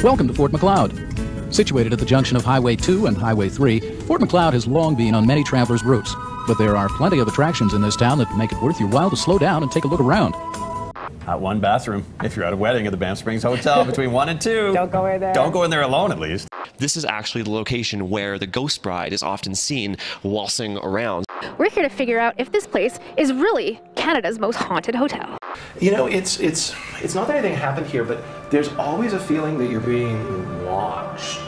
Welcome to Fort McLeod. Situated at the junction of Highway 2 and Highway 3, Fort McLeod has long been on many travelers' routes. But there are plenty of attractions in this town that make it worth your while to slow down and take a look around. One bathroom if you're at a wedding at the Banff Springs Hotel between 1 and 2. Don't go in there. Don't go in there alone, at least. This is actually the location where the ghost bride is often seen waltzing around. We're here to figure out if this place is really Canada's most haunted hotel. You know, it's not that anything happened here, but there's always a feeling that you're being watched.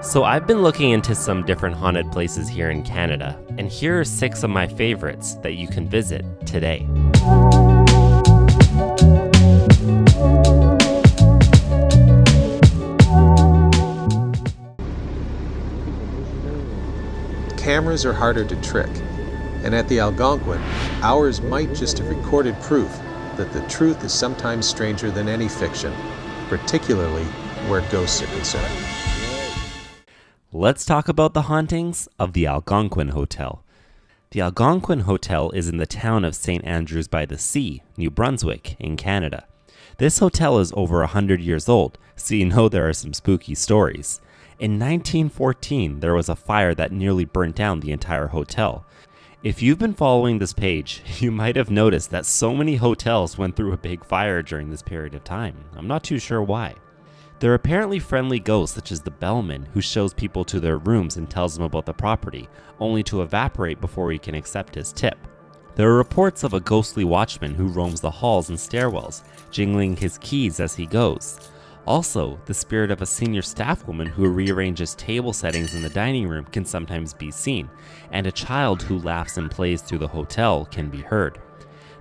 So I've been looking into some different haunted places here in Canada, and here are 6 of my favorites that you can visit today. Cameras are harder to trick, and at the Algonquin, ours might just have recorded proof that the truth is sometimes stranger than any fiction, particularly where ghosts are concerned. Let's talk about the hauntings of the Algonquin Hotel. The Algonquin Hotel is in the town of St. Andrews by the Sea, New Brunswick, in Canada. This hotel is over 100 years old, so you know there are some spooky stories. In 1914, there was a fire that nearly burnt down the entire hotel. If you've been following this page, you might have noticed that so many hotels went through a big fire during this period of time. I'm not too sure why. There are apparently friendly ghosts such as the bellman who shows people to their rooms and tells them about the property, only to evaporate before he can accept his tip. There are reports of a ghostly watchman who roams the halls and stairwells, jingling his keys as he goes. Also, the spirit of a senior staff woman who rearranges table settings in the dining room can sometimes be seen, and a child who laughs and plays through the hotel can be heard.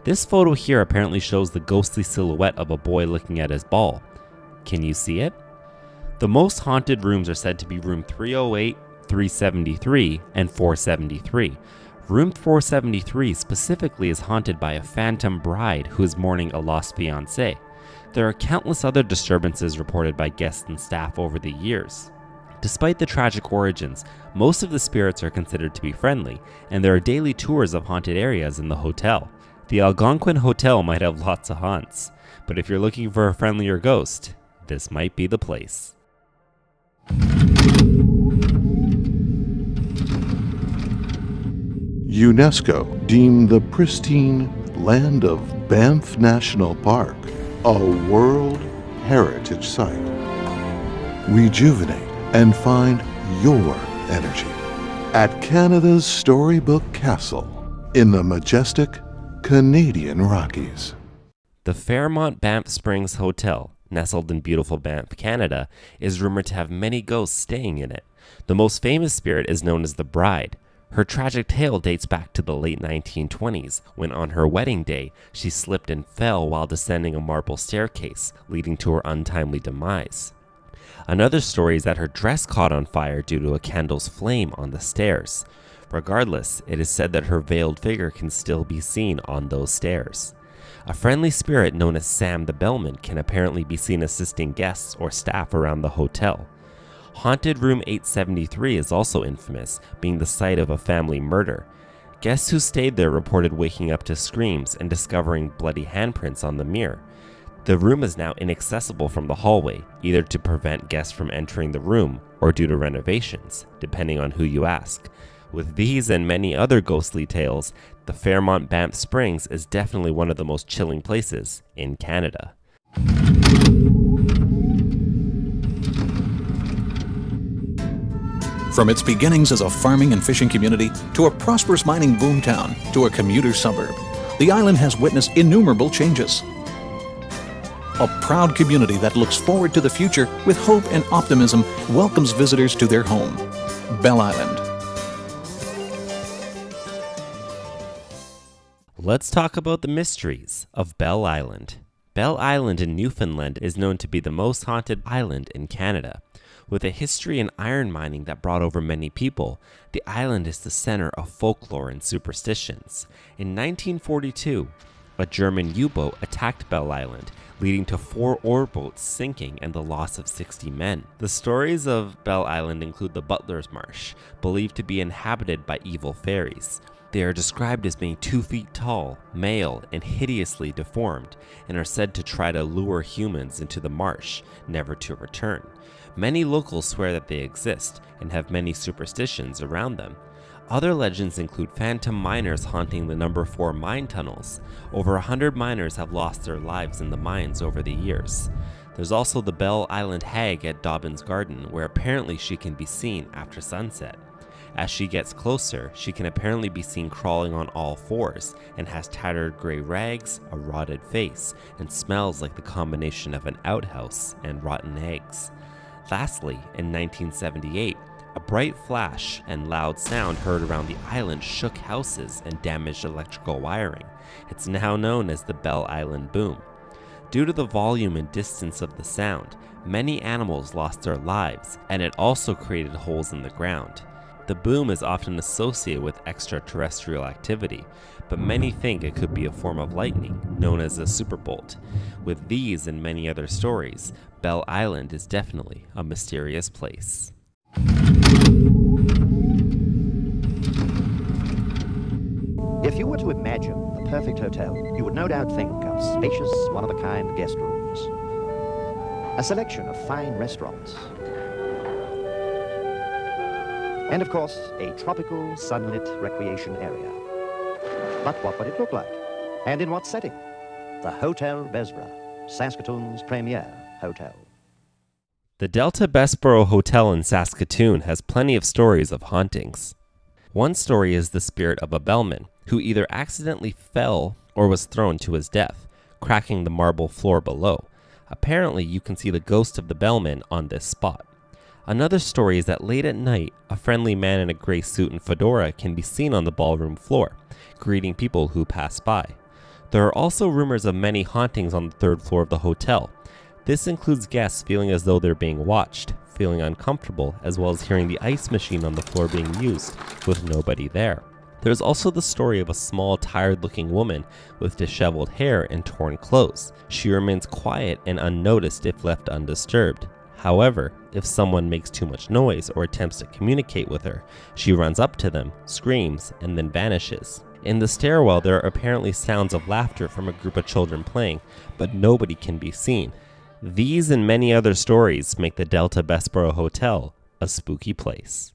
This photo here apparently shows the ghostly silhouette of a boy looking at his ball. Can you see it? The most haunted rooms are said to be room 308, 373, and 473. Room 473 specifically is haunted by a phantom bride who is mourning a lost fiancé. There are countless other disturbances reported by guests and staff over the years. Despite the tragic origins, most of the spirits are considered to be friendly, and there are daily tours of haunted areas in the hotel. The Algonquin Hotel might have lots of haunts, but if you're looking for a friendlier ghost, this might be the place. UNESCO deemed the pristine land of Banff National Park a World Heritage Site. Rejuvenate and find your energy at Canada's Storybook Castle in the majestic Canadian Rockies. The Fairmont Banff Springs Hotel, nestled in beautiful Banff, Canada, is rumored to have many ghosts staying in it. The most famous spirit is known as the Bride. Her tragic tale dates back to the late 1920s, when on her wedding day, she slipped and fell while descending a marble staircase, leading to her untimely demise. Another story is that her dress caught on fire due to a candle's flame on the stairs. Regardless, it is said that her veiled figure can still be seen on those stairs. A friendly spirit known as Sam the Bellman can apparently be seen assisting guests or staff around the hotel. Haunted Room 873 is also infamous, being the site of a family murder. Guests who stayed there reported waking up to screams and discovering bloody handprints on the mirror. The room is now inaccessible from the hallway, either to prevent guests from entering the room or due to renovations, depending on who you ask. With these and many other ghostly tales, the Fairmont Banff Springs is definitely one of the most chilling places in Canada. From its beginnings as a farming and fishing community, to a prosperous mining boomtown, to a commuter suburb, the island has witnessed innumerable changes. A proud community that looks forward to the future with hope and optimism welcomes visitors to their home, Bell Island. Let's talk about the mysteries of Bell Island. Bell Island in Newfoundland is known to be the most haunted island in Canada. With a history in iron mining that brought over many people, the island is the center of folklore and superstitions. In 1942, a German U-boat attacked Bell Island, leading to 4 ore boats sinking and the loss of 60 men. The stories of Bell Island include the Butler's Marsh, believed to be inhabited by evil fairies. They are described as being 2 feet tall, male, and hideously deformed, and are said to try to lure humans into the marsh, never to return. Many locals swear that they exist, and have many superstitions around them. Other legends include phantom miners haunting the number 4 mine tunnels. Over 100 miners have lost their lives in the mines over the years. There's also the Bell Island Hag at Dobbin's Garden, where apparently she can be seen after sunset. As she gets closer, she can apparently be seen crawling on all 4s and has tattered gray rags, a rotted face, and smells like the combination of an outhouse and rotten eggs. Lastly, in 1978, a bright flash and loud sound heard around the island shook houses and damaged electrical wiring. It's now known as the Bell Island Boom. Due to the volume and distance of the sound, many animals lost their lives, and it also created holes in the ground. The boom is often associated with extraterrestrial activity, but many think it could be a form of lightning, known as a superbolt. With these and many other stories, Bell Island is definitely a mysterious place. If you were to imagine the perfect hotel, you would no doubt think of spacious, one-of-a-kind guest rooms, a selection of fine restaurants, and of course, a tropical, sunlit recreation area. But what would it look like? And in what setting? The Hotel Bessborough, Saskatoon's premier hotel. The Delta Bessborough Hotel in Saskatoon has plenty of stories of hauntings. One story is the spirit of a bellman, who either accidentally fell or was thrown to his death, cracking the marble floor below. Apparently, you can see the ghost of the bellman on this spot. Another story is that late at night, a friendly man in a gray suit and fedora can be seen on the ballroom floor, greeting people who pass by. There are also rumors of many hauntings on the 3rd floor of the hotel. This includes guests feeling as though they're being watched, feeling uncomfortable, as well as hearing the ice machine on the floor being used, with nobody there. There's also the story of a small, tired-looking woman with disheveled hair and torn clothes. She remains quiet and unnoticed if left undisturbed. However, if someone makes too much noise or attempts to communicate with her, she runs up to them, screams, and then vanishes. In the stairwell, there are apparently sounds of laughter from a group of children playing, but nobody can be seen. These and many other stories make the Delta Bessborough Hotel a spooky place.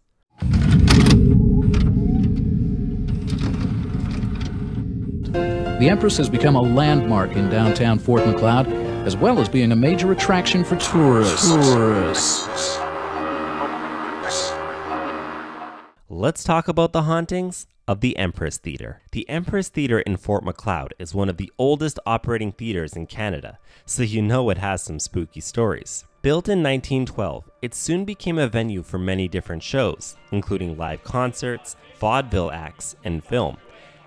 The Empress has become a landmark in downtown Fort Macleod, as well as being a major attraction for tourists. Let's talk about the hauntings of the Empress Theatre. The Empress Theatre in Fort Macleod is one of the oldest operating theatres in Canada, so you know it has some spooky stories. Built in 1912, it soon became a venue for many different shows, including live concerts, vaudeville acts, and film.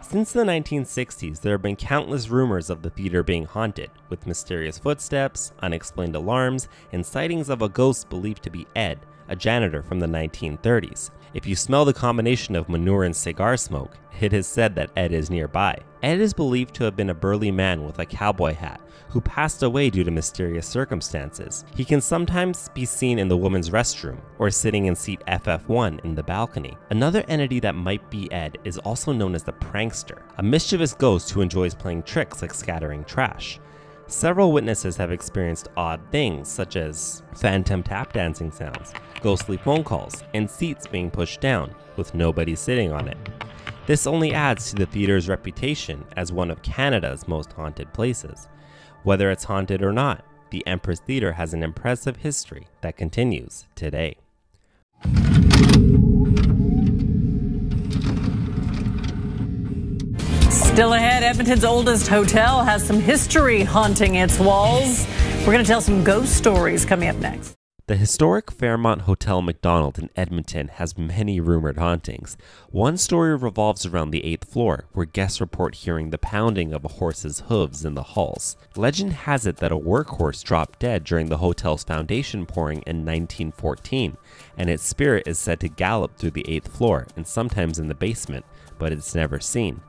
Since the 1960s, there have been countless rumors of the theater being haunted, with mysterious footsteps, unexplained alarms, and sightings of a ghost believed to be Ed, a janitor from the 1930s. If you smell the combination of manure and cigar smoke, it is said that Ed is nearby. Ed is believed to have been a burly man with a cowboy hat, who passed away due to mysterious circumstances. He can sometimes be seen in the women's restroom, or sitting in seat FF1 in the balcony. Another entity that might be Ed is also known as the Prankster, a mischievous ghost who enjoys playing tricks like scattering trash. Several witnesses have experienced odd things, such as phantom tap dancing sounds, ghostly phone calls, and seats being pushed down, with nobody sitting on it. This only adds to the theater's reputation as one of Canada's most haunted places. Whether it's haunted or not, the Empress Theatre has an impressive history that continues today. Still ahead, Edmonton's oldest hotel has some history haunting its walls. We're going to tell some ghost stories coming up next. The historic Fairmont Hotel Macdonald in Edmonton has many rumored hauntings. One story revolves around the 8th floor, where guests report hearing the pounding of a horse's hooves in the halls. Legend has it that a workhorse dropped dead during the hotel's foundation pouring in 1914, and its spirit is said to gallop through the 8th floor and sometimes in the basement, but it's never seen.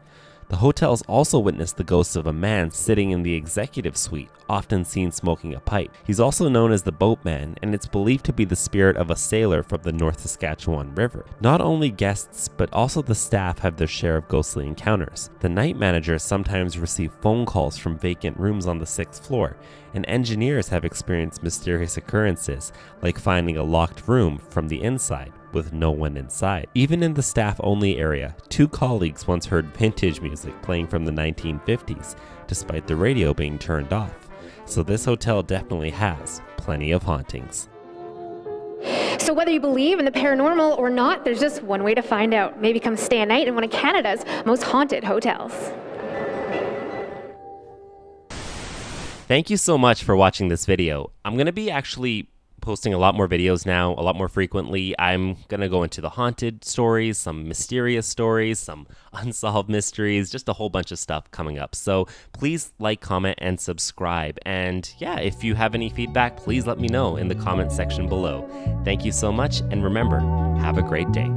The hotels also witnessed the ghost of a man sitting in the executive suite, often seen smoking a pipe. He's also known as the Boatman, and it's believed to be the spirit of a sailor from the North Saskatchewan River. Not only guests, but also the staff have their share of ghostly encounters. The night managers sometimes receive phone calls from vacant rooms on the 6th floor, and engineers have experienced mysterious occurrences, like finding a locked room from the inside with no one inside. Even in the staff-only area, 2 colleagues once heard vintage music playing from the 1950s, despite the radio being turned off. So this hotel definitely has plenty of hauntings. So whether you believe in the paranormal or not, there's just one way to find out. Maybe come stay a night in one of Canada's most haunted hotels. Thank you so much for watching this video. I'm going to be actually posting a lot more videos now, a lot more frequently. I'm going to go into the haunted stories, some mysterious stories, some unsolved mysteries, just a whole bunch of stuff coming up. So please like, comment, and subscribe. And yeah, if you have any feedback, please let me know in the comment section below. Thank you so much, and remember, have a great day.